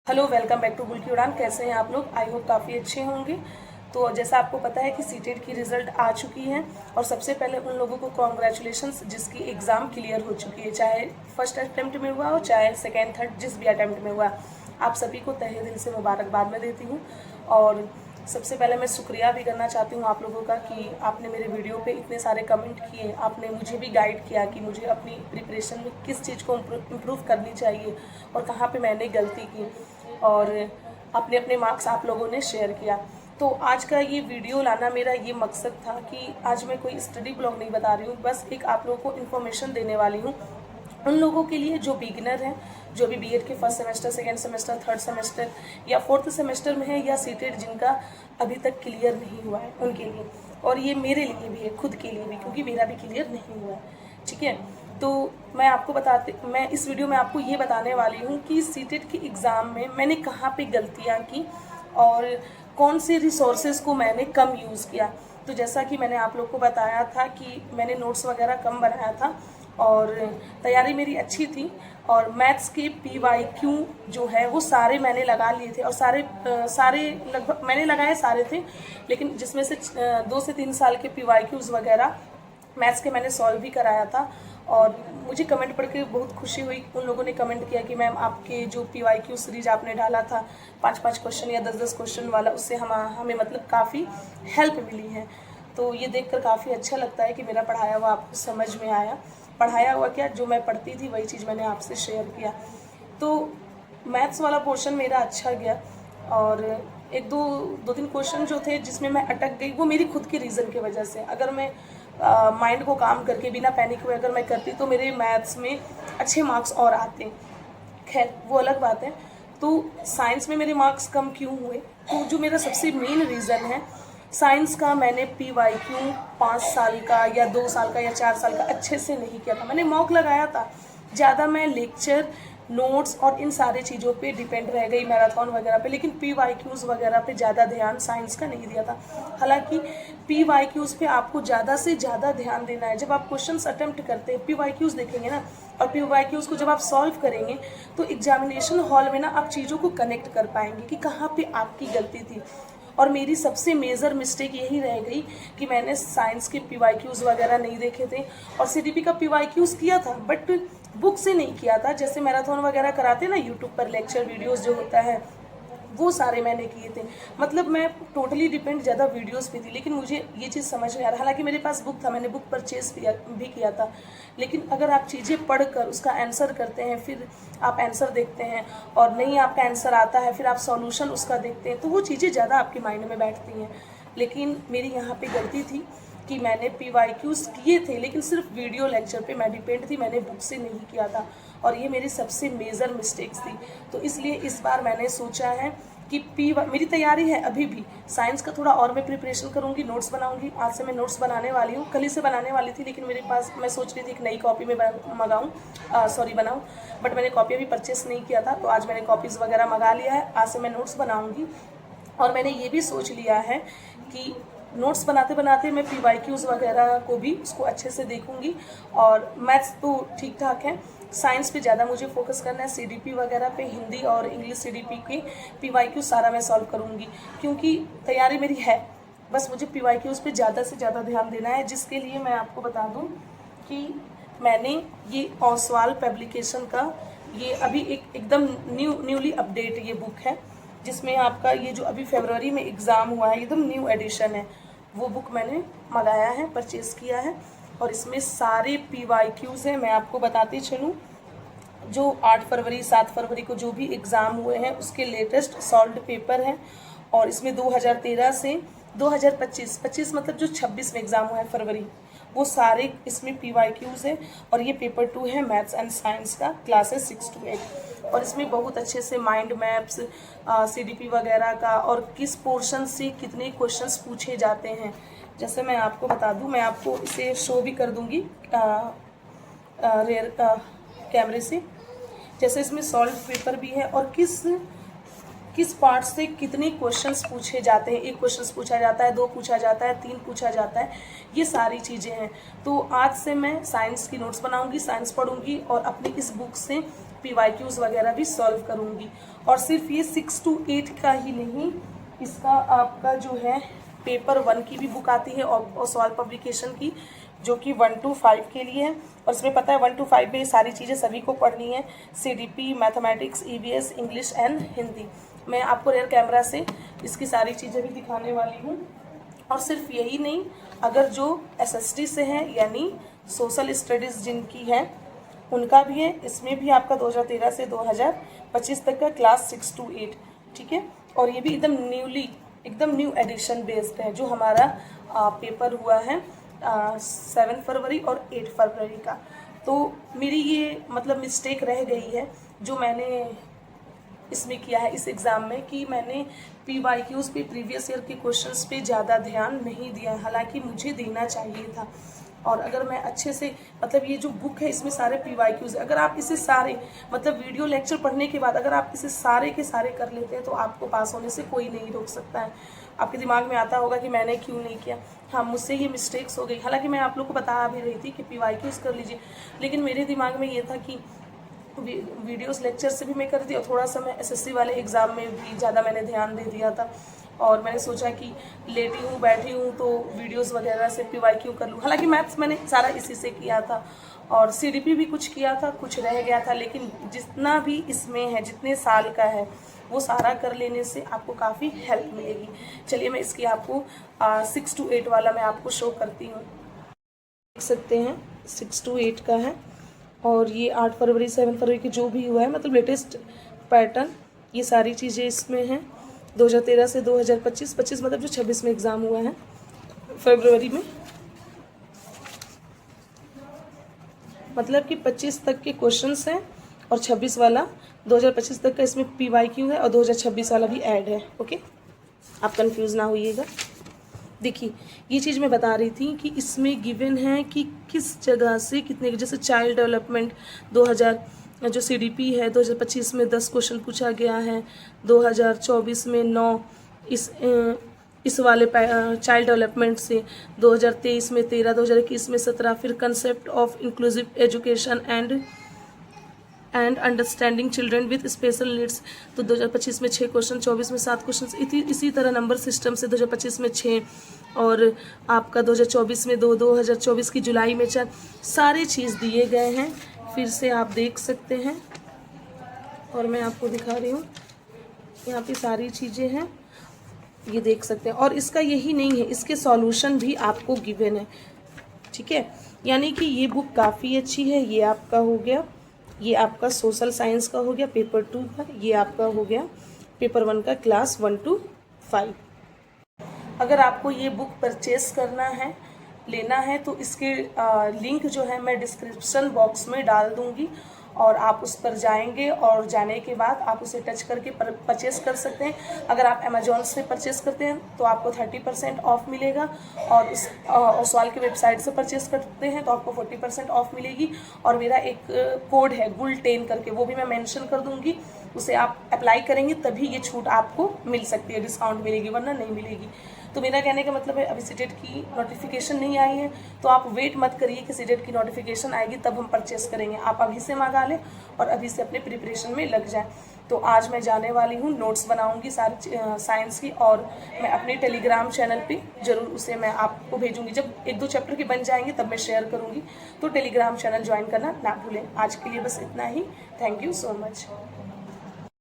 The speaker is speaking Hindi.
Hello, welcome back to bull की उड़ान। कैसे हैं आप लोग? आई होप काफ़ी अच्छे होंगे। तो जैसा आपको पता है कि सीटेट की रिज़ल्ट आ चुकी है और सबसे पहले उन लोगों को कॉन्ग्रेचुलेशंस जिसकी एग्ज़ाम क्लियर हो चुकी है, चाहे फर्स्ट अटैम्प्ट में हुआ हो चाहे सेकेंड थर्ड जिस भी अटैम्प्ट में हुआ। आप सभी को तहे दिल से मुबारकबाद मैं देती हूँ। और सबसे पहले मैं शुक्रिया भी करना चाहती हूँ आप लोगों का कि आपने मेरे वीडियो पे इतने सारे कमेंट किए, आपने मुझे भी गाइड किया कि मुझे अपनी प्रिपरेशन में किस चीज़ को इम्प्रूव करनी चाहिए और कहाँ पे मैंने गलती की, और अपने अपने मार्क्स आप लोगों ने शेयर किया। तो आज का ये वीडियो लाना मेरा ये मकसद था कि आज मैं कोई स्टडी ब्लॉग नहीं बता रही हूँ, बस एक आप लोगों को इन्फॉर्मेशन देने वाली हूँ उन लोगों के लिए जो बिगिनर हैं, जो भी बीएड के first semester, second semester, third semester या फोर्थ सेमेस्टर में है, या सीटेट जिनका अभी तक क्लियर नहीं हुआ है उनके लिए। और ये मेरे लिए भी है, खुद के लिए भी, क्योंकि मेरा भी क्लियर नहीं हुआ है। ठीक है, तो मैं इस वीडियो में आपको ये बताने वाली हूँ कि सीटेट के एग्ज़ाम में मैंने कहाँ पे गलतियाँ की और कौन से रिसोर्सेज को मैंने कम यूज़ किया। तो जैसा कि मैंने आप लोग को बताया था कि मैंने नोट्स वगैरह कम बनाया था और तैयारी मेरी अच्छी थी, और मैथ्स के PYQ जो है वो सारे मैंने लगा लिए थे, और सारे लगभग मैंने लगाए सारे थे, लेकिन जिसमें से 2 से 3 साल के PYQs वगैरह मैथ्स के मैंने सॉल्व भी कराया था। और मुझे कमेंट पढ़ के बहुत खुशी हुई, उन लोगों ने कमेंट किया कि मैम आपके जो PYQ सीरीज आपने डाला था 5-5 क्वेश्चन या 10-10 क्वेश्चन वाला, उससे हमें मतलब काफ़ी हेल्प मिली है। तो ये देखकर काफ़ी अच्छा लगता है कि मेरा पढ़ाया हुआ आपको समझ में आया। पढ़ाया हुआ क्या, जो मैं पढ़ती थी वही चीज़ मैंने आपसे शेयर किया। तो मैथ्स वाला पोर्शन मेरा अच्छा गया, और एक दो तीन क्वेश्चन जो थे जिसमें मैं अटक गई, वो मेरी खुद की रीज़न की वजह से। अगर मैं माइंड को काम करके बिना पैनिक हुए अगर मैं करती तो मेरे मैथ्स में अच्छे मार्क्स और आते। खैर वो अलग बात है। तो साइंस में मेरे मार्क्स कम क्यों हुए? तो जो मेरा सबसे मेन रीज़न है, साइंस का मैंने PYQ 5 साल का या 2 साल का या 4 साल का अच्छे से नहीं किया था। मैंने मॉक लगाया था, ज़्यादा मैं लेक्चर, नोट्स और इन सारे चीज़ों पे डिपेंड रह गई, मैराथन वगैरह पे, लेकिन PYQs वगैरह पे ज़्यादा ध्यान साइंस का नहीं दिया था। हालांकि PYQs पे आपको ज़्यादा से ज़्यादा ध्यान देना है। जब आप क्वेश्चंस अटेम्प्ट करते हैं, PYQs देखेंगे ना, और PYQs को जब आप सॉल्व करेंगे तो एग्जामिनेशन हॉल में ना आप चीज़ों को कनेक्ट कर पाएंगे कि कहाँ पे आपकी गलती थी। और मेरी सबसे मेजर मिस्टेक यही रह गई कि मैंने साइंस के PYQs वगैरह नहीं देखे थे, और CDP का PYQs किया था बट बुक से नहीं किया था। जैसे मैराथन वगैरह कराते ना यूट्यूब पर, लेक्चर वीडियोस जो होता है, वो सारे मैंने किए थे। मतलब मैं टोटली डिपेंड ज़्यादा वीडियोस पे थी, लेकिन मुझे ये चीज़ समझ में आ रहा। हालांकि मेरे पास बुक था, मैंने बुक परचेज भी किया था, लेकिन अगर आप चीज़ें पढ़कर उसका आंसर करते हैं, फिर आप आंसर देखते हैं और नहीं आपका आंसर आता है, फिर आप सॉल्यूशन उसका देखते हैं, तो वो चीज़ें ज़्यादा आपके माइंड में बैठती हैं। लेकिन मेरी यहाँ पे गलती थी कि मैंने PYQs किए थे, लेकिन सिर्फ वीडियो लेक्चर पे मैं डिपेंड थी, मैंने बुक से नहीं किया था, और ये मेरी सबसे मेजर मिस्टेक्स थी। तो इसलिए इस बार मैंने सोचा है कि मेरी तैयारी है अभी भी, साइंस का थोड़ा और मैं प्रिपरेशन करूँगी, नोट्स बनाऊँगी। आज से मैं नोट्स बनाने वाली हूँ, कल ही से बनाने वाली थी, लेकिन मेरे पास, मैं सोच रही थी एक नई कॉपी में बनाऊँ, बट मैंने कॉपी अभी परचेस नहीं किया था, तो आज मैंने कॉपीज़ वगैरह मंगा लिया है। आज से मैं नोट्स बनाऊँगी, और मैंने ये भी सोच लिया है कि नोट्स बनाते बनाते मैं PYQs वगैरह को भी उसको अच्छे से देखूंगी। और मैथ्स तो ठीक ठाक है, साइंस पे ज़्यादा मुझे फोकस करना है। CDP वगैरह पे, हिंदी और इंग्लिश CDP के PYQ सारा मैं सॉल्व करूंगी, क्योंकि तैयारी मेरी है, बस मुझे PYQs पे ज़्यादा से ज़्यादा ध्यान देना है। जिसके लिए मैं आपको बता दूँ कि मैंने ये ओसवाल पब्लिकेशन का ये अभी एकदम न्यूली अपडेट ये बुक है, जिसमें आपका ये जो अभी फरवरी में एग्ज़ाम हुआ है, एकदम न्यू एडिशन है, वो बुक मैंने मंगाया है, परचेज़ किया है। और इसमें सारे PYQs हैं। मैं आपको बताती चलूँ, जो 8 फरवरी 7 फरवरी को जो भी एग्ज़ाम हुए हैं उसके लेटेस्ट सॉल्व्ड पेपर हैं, और इसमें 2013 से 2025 मतलब जो 26 में एग्ज़ाम हुआ है फरवरी, वो सारे इसमें PYQs है। और ये पेपर 2 है मैथ्स एंड साइंस का, क्लासेस 6 to 8, और इसमें बहुत अच्छे से माइंड मैप्स, CDP वगैरह का, और किस पोर्शन से कितने क्वेश्चंस पूछे जाते हैं। जैसे मैं आपको बता दूं, मैं आपको इसे शो भी कर दूंगी रेयर कैमरे से। जैसे इसमें सॉल्व पेपर भी है, और किस पार्ट से कितने क्वेश्चंस पूछे जाते हैं, एक क्वेश्चंस पूछा जाता है, 2 पूछा जाता है, 3 पूछा जाता है, ये सारी चीज़ें हैं। तो आज से मैं साइंस की नोट्स बनाऊंगी, साइंस पढ़ूंगी, और अपनी इस बुक से PYQs वगैरह भी सॉल्व करूँगी। और सिर्फ ये 6 to 8 का ही नहीं, इसका आपका जो है पेपर 1 की भी बुक आती है और सॉल्व पब्लिकेशन की, जो कि 1 to 5 के लिए है। और इसमें पता है 1 to 5 में ये सारी चीज़ें सभी को पढ़नी है, CDP, mathematics, EVS, English and Hindi. मैं आपको रेयर कैमरा से इसकी सारी चीज़ें भी दिखाने वाली हूँ। और सिर्फ यही नहीं, अगर जो SST से हैं यानी सोशल स्टडीज़ जिनकी है उनका भी है, इसमें भी आपका 2013 से 2025 तक का क्लास 6 to 8, ठीक है। और ये भी एकदम न्यू एडिशन बेस्ड है, जो हमारा पेपर हुआ है 7 फरवरी और 8 फरवरी का। तो मेरी ये मतलब मिस्टेक रह गई है जो मैंने इसमें किया है इस एग्ज़ाम में, कि मैंने PYQs पे, प्रीवियस ईयर के क्वेश्चंस पे ज़्यादा ध्यान नहीं दिया, हालांकि मुझे देना चाहिए था। और अगर मैं अच्छे से मतलब ये जो बुक है इसमें सारे PYQs, अगर आप इसे सारे मतलब वीडियो लेक्चर पढ़ने के बाद अगर आप इसे सारे के सारे कर लेते हैं तो आपको पास होने से कोई नहीं रोक सकता है। आपके दिमाग में आता होगा कि मैंने क्यों नहीं किया। हाँ, मुझसे ये मिस्टेक्स हो गई, हालांकि मैं आप लोग को बता भी रही थी कि PYQs कर लीजिए, लेकिन मेरे दिमाग में ये था कि वीडियोस लेक्चर से भी मैं कर दी और थोड़ा सा मैं SSC वाले एग्ज़ाम में भी ज़्यादा मैंने ध्यान दे दिया था। और मैंने सोचा कि लेटी हूँ बैठी हूँ तो वीडियोस वगैरह से PYQ कर लूँ। हालांकि मैथ्स मैंने सारा इसी से किया था और CDP भी कुछ किया था, कुछ रह गया था, लेकिन जितना भी इसमें है, जितने साल का है, वो सारा कर लेने से आपको काफ़ी हेल्प मिलेगी। चलिए मैं इसकी आपको 6 to 8 वाला मैं आपको शो करती हूँ। देख सकते हैं 6 to 8 का है और ये 8 फरवरी 7 फरवरी की जो भी हुआ है, मतलब लेटेस्ट पैटर्न, ये सारी चीज़ें इसमें हैं। 2013 से 2025 मतलब जो 26 में एग्ज़ाम हुआ है फरवरी में, मतलब कि 25 तक के क्वेश्चंस हैं और 26 वाला 2025 तक का इसमें PYQ है और 2026 वाला भी ऐड है। ओके, आप कंफ्यूज ना होइएगा। देखिए ये चीज़ मैं बता रही थी कि इसमें गिवन है कि किस जगह से कितने, जैसे चाइल्ड डेवलपमेंट 2000 जो CDP है 2025 में 10 क्वेश्चन पूछा गया है, 2024 में 9 इस वाले चाइल्ड डेवलपमेंट से, 2023 में 13, 2021 में 17, फिर concept of inclusive education and understanding children with special needs, तो 2025 में 6 क्वेश्चन, 24 में 7 क्वेश्चन, इसी तरह नंबर सिस्टम से 2025 में 6 और आपका 2024 में 2, 2024 की जुलाई में 4, सारे चीज़ दिए गए हैं। फिर से आप देख सकते हैं और मैं आपको दिखा रही हूँ, यहाँ पे सारी चीज़ें हैं, ये देख सकते हैं। और इसका यही नहीं है, इसके सॉल्यूशन भी आपको गिवन है, ठीक है। यानी कि ये बुक काफ़ी अच्छी है। ये आपका हो गया, ये आपका सोशल साइंस का हो गया पेपर 2 का, ये आपका हो गया पेपर 1 का क्लास 1 to 5। अगर आपको ये बुक परचेस करना है, लेना है, तो इसके लिंक जो है मैं डिस्क्रिप्शन बॉक्स में डाल दूंगी और आप उस पर जाएंगे और जाने के बाद आप उसे टच करके परचेस कर सकते हैं। अगर आप अमेजोन से परचेस करते हैं तो आपको 30% ऑफ मिलेगा और इस ओसवाल की वेबसाइट से परचेस करते हैं तो आपको 40% ऑफ मिलेगी। और मेरा एक कोड है GUL10 करके, वो भी मैं मेंशन कर दूंगी, उसे आप अप्लाई करेंगे तभी ये छूट आपको मिल सकती है, डिस्काउंट मिलेगी, वरना नहीं मिलेगी। तो मेरा कहने का मतलब है, अभी सीटेट की नोटिफिकेशन नहीं आई है तो आप वेट मत करिए कि सीटेट की नोटिफिकेशन आएगी तब हम परचेस करेंगे। आप अभी से मंगा लें और अभी से अपने प्रिपरेशन में लग जाएं। तो आज मैं जाने वाली हूँ, नोट्स बनाऊंगी सारी साइंस की और मैं अपने टेलीग्राम चैनल पे ज़रूर उसे मैं आपको भेजूंगी। जब 1-2 चैप्टर के बन जाएंगे तब मैं शेयर करूँगी, तो टेलीग्राम चैनल ज्वाइन करना ना भूलें। आज के लिए बस इतना ही। Thank you so much.